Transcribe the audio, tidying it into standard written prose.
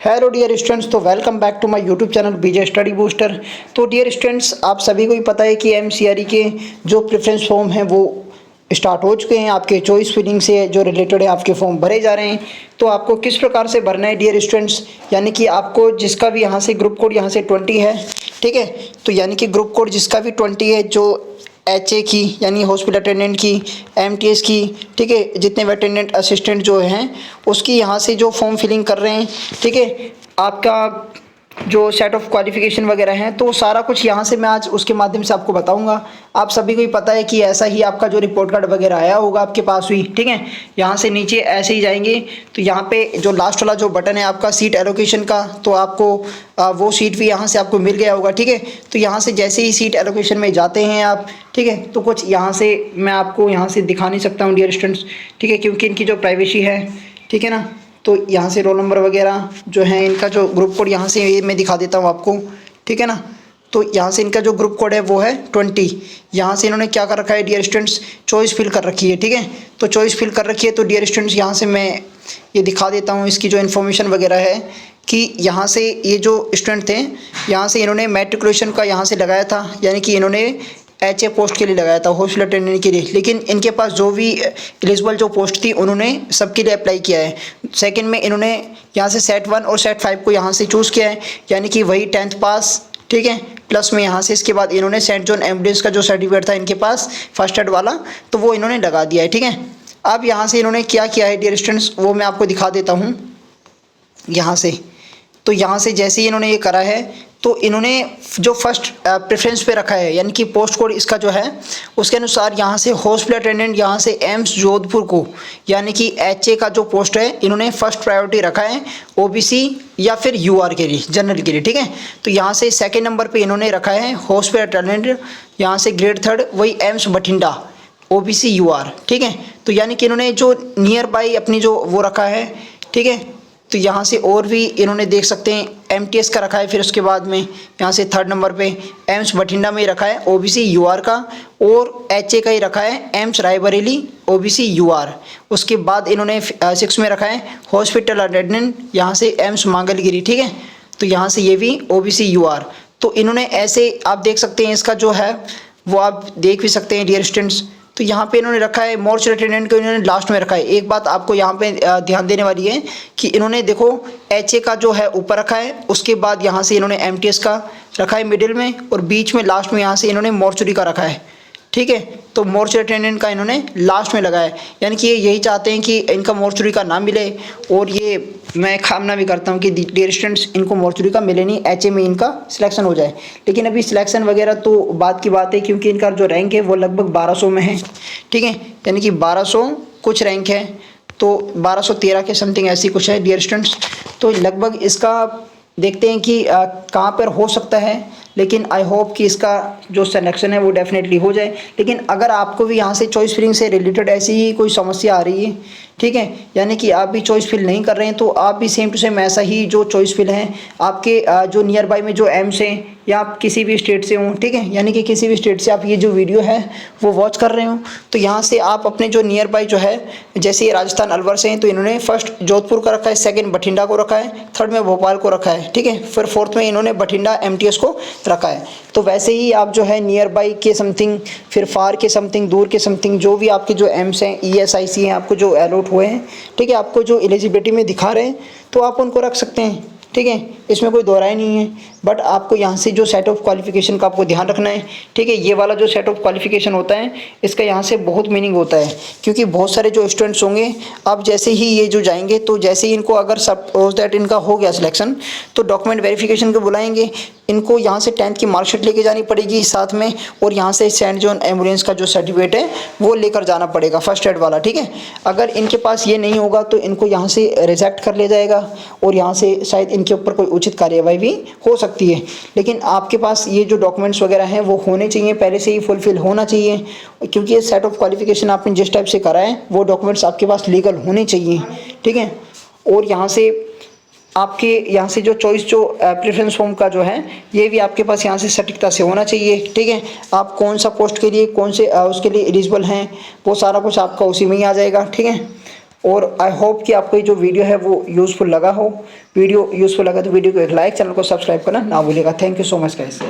Hello dear students, तो welcome back to my YouTube channel BJ study booster. तो dear students, आप सभी को ही पता है कि एमसीआरई के जो प्रेफरेंस फॉर्म हैं वो स्टार्ट हो चुके हैं। आपके चॉइस फिलिंग से जो रिलेटेड है आपके फॉर्म भरे जा रहे हैं। तो आपको किस प्रकार से भरना है डियर स्टूडेंट्स, यानी कि आपको जिसका भी यहाँ से ग्रुप कोड यहाँ से 20 है, ठीक है। तो यानी कि ग्रुप कोड जिसका भी 20 है, जो एचए की यानी हॉस्पिटल अटेंडेंट की, एमटीएस की, ठीक है, जितने भी अटेंडेंट असिस्टेंट जो हैं उसकी यहाँ से जो फॉर्म फिलिंग कर रहे हैं, ठीक है, आपका जो सेट ऑफ क्वालिफिकेशन वगैरह हैं, तो सारा कुछ यहाँ से मैं आज उसके माध्यम से आपको बताऊंगा। आप सभी को ही पता है कि ऐसा ही आपका जो रिपोर्ट कार्ड वगैरह आया होगा आपके पास हुई, ठीक है। यहाँ से नीचे ऐसे ही जाएंगे तो यहाँ पे जो लास्ट वाला जो बटन है आपका सीट एलोकेशन का, तो आपको वो सीट भी यहाँ से आपको मिल गया होगा, ठीक है। तो यहाँ से जैसे ही सीट एलोकेशन में जाते हैं आप, ठीक है, तो कुछ यहाँ से मैं आपको यहाँ से दिखा नहीं सकता हूँ डियर स्टूडेंट्स, ठीक है, क्योंकि इनकी जो प्राइवेसी है, ठीक है ना। तो यहाँ से रोल नंबर वगैरह जो है, इनका जो ग्रुप कोड यहाँ से ये मैं दिखा देता हूँ आपको, ठीक है ना। तो यहाँ से इनका जो ग्रुप कोड है वो है 20। यहाँ से इन्होंने क्या कर रखा है डियर स्टूडेंट्स, चॉइस फिल कर रखी है, ठीक है। तो चॉइस फिल कर रखी है, तो डियर स्टूडेंट्स यहाँ से मैं ये दिखा देता हूँ इसकी जो इन्फॉर्मेशन वगैरह है कि यहाँ से ये जो स्टूडेंट थे, यहाँ से इन्होंने मैट्रिकुलेशन का यहाँ से लगाया था, यानी कि इन्होंने एचए पोस्ट के लिए लगाया था, हॉस्पिटल अटेंडेंट के लिए। लेकिन इनके पास जो भी एलिजिबल जो पोस्ट थी उन्होंने सबके लिए अप्लाई किया है। सेकंड में इन्होंने यहाँ से सेट 1 और सेट 5 को यहाँ से चूज़ किया है, यानी कि वही 10th पास, ठीक है, प्लस में यहाँ से इसके बाद इन्होंने सेंट जॉन एम्बुलेंस का जो सर्टिफिकेट था इनके पास फर्स्ट एड वाला, तो वो इन्होंने लगा दिया है, ठीक है। अब यहाँ से इन्होंने क्या किया है डियर स्टूडेंट्स, वो मैं आपको दिखा देता हूँ यहाँ से। तो यहाँ से जैसे ही इन्होंने ये करा है, तो इन्होंने जो फर्स्ट प्रेफरेंस पे रखा है, यानी कि पोस्ट कोड इसका जो है उसके अनुसार यहाँ से हॉस्पिटल अटेंडेंट यहाँ से एम्स जोधपुर को, यानी कि एचए का जो पोस्ट है इन्होंने फर्स्ट प्रायोरिटी रखा है ओबीसी या फिर यूआर के लिए, जनरल के लिए, ठीक है। तो यहाँ से सेकेंड नंबर पे इन्होंने रखा है हॉस्पिटल अटेंडेंट यहाँ से ग्रेड 3 वही एम्स बठिंडा ओबीसी यूआर, ठीक है। तो यानी कि इन्होंने जो नियर बाई अपनी जो वो रखा है, ठीक है। तो यहाँ से और भी इन्होंने देख सकते हैं एमटीएस का रखा है, फिर उसके बाद में यहाँ से 3rd नंबर पे एम्स बठिंडा में ही रखा है ओबीसी यूआर का, और एचए का ही रखा है एम्स रायबरेली ओबीसी यूआर। उसके बाद इन्होंने 6 में रखा है हॉस्पिटल अटेंडेंट यहाँ से एम्स मांगलगिरी, ठीक है। तो यहाँ से ये भी ओबीसी यूआर। तो इन्होंने ऐसे आप देख सकते हैं, इसका जो है वो आप देख भी सकते हैं डियर स्टूडेंट्स। तो यहाँ पे इन्होंने रखा है मोर्चरी अटेंडेंट को इन्होंने लास्ट में रखा है। एक बात आपको यहाँ पे ध्यान देने वाली है कि इन्होंने देखो एचए का जो है ऊपर रखा है, उसके बाद यहाँ से इन्होंने एमटीएस का रखा है मिडिल में, और बीच में लास्ट में यहाँ से इन्होंने मोर्चरी का रखा है, ठीक है। तो मोर्चरी अटेंडेंट का इन्होंने लास्ट में लगाया है, यानी कि ये यही चाहते हैं कि इनका मोर्चरी का नाम मिले, और ये मैं कामना भी करता हूँ कि डियर स्टूडेंट्स इनको मोर्चरी का मिले नहीं, एचए में इनका सिलेक्शन हो जाए। लेकिन अभी सिलेक्शन वगैरह तो बात की बात है, क्योंकि इनका जो रैंक है वो लगभग 1200 में है, ठीक है, यानी कि 1200 कुछ रैंक है, तो 1213 के समथिंग ऐसी कुछ है डियर स्टूडेंट्स। तो लगभग इसका देखते हैं कि कहाँ पर हो सकता है, लेकिन आई होप कि इसका जो सिलेक्शन है वो डेफिनेटली हो जाए। लेकिन अगर आपको भी यहाँ से चॉइस फिलिंग से रिलेटेड ऐसी ही कोई समस्या आ रही है, ठीक है, यानी कि आप भी चॉइस फिल नहीं कर रहे हैं, तो आप भी सेम टू सेम ऐसा ही जो चॉइस फिल है आपके जो नियर बाई में जो एम्स हैं, या आप किसी भी स्टेट से हों, ठीक है, यानी कि किसी भी स्टेट से आप ये जो वीडियो है वो वॉच कर रहे हो, तो यहाँ से आप अपने जो नियर बाई जो है, जैसे ये राजस्थान अलवर से हैं तो इन्होंने फर्स्ट जोधपुर का रखा है, सेकंड बठिंडा को रखा है, थर्ड में भोपाल को रखा है, ठीक है, फिर फोर्थ में इन्होंने बठिंडा एमटीएस को रखा है। तो वैसे ही आप जो है नियर बाई के समथिंग, फिर फार के समथिंग, दूर के समथिंग, जो भी आपके जो एम्स हैं, ईएसआईसी हैं, आपको जो अलॉट हुए हैं, ठीक है, आपको जो एलिजिबिलिटी में दिखा रहे हैं, तो आप उनको रख सकते हैं, ठीक है, इसमें कोई दोहराई नहीं है। बट आपको यहाँ से जो सेट ऑफ क्वालिफिकेशन का आपको ध्यान रखना है, ठीक है। ये वाला जो सेट ऑफ क्वालिफिकेशन होता है इसका यहाँ से बहुत मीनिंग होता है, क्योंकि बहुत सारे जो स्टूडेंट्स होंगे, अब जैसे ही ये जो जाएंगे, तो जैसे ही इनको अगर सपोज दैट इनका हो गया सिलेक्शन, तो डॉक्यूमेंट वेरिफिकेशन को बुलाएंगे, इनको यहाँ से 10th की मार्कशीट लेके जानी पड़ेगी साथ में, और यहाँ से सेंट जॉन एम्बुलेंस का जो सर्टिफिकेट है वो लेकर जाना पड़ेगा फर्स्ट एड वाला, ठीक है। अगर इनके पास ये नहीं होगा तो इनको यहाँ से रिजेक्ट कर लिया जाएगा, और यहाँ से शायद इनके ऊपर कोई उचित कार्यवाही भी हो सकती है। लेकिन आपके पास ये जो डॉक्यूमेंट्स वगैरह हैं वो होने चाहिए, पहले से ही फुलफिल होना चाहिए, क्योंकि ये सेट ऑफ क्वालिफिकेशन आपने जिस टाइप से करा है वो डॉक्यूमेंट्स आपके पास लीगल होने चाहिए, ठीक है। और यहाँ से आपके यहाँ से जो चॉइस जो प्रेफरेंस फॉर्म का जो है ये भी आपके पास यहाँ से सटीकता से होना चाहिए, ठीक है। आप कौन सा पोस्ट के लिए कौन से उसके लिए एलिजिबल हैं वो सारा कुछ आपका उसी में ही आ जाएगा, ठीक है। और आई होप कि आपको ये जो वीडियो है वो यूज़फुल लगा हो। वीडियो यूज़फुल लगा तो वीडियो को एक लाइक, चैनल को सब्सक्राइब करना ना भूलिएगा। Thank you so much guys.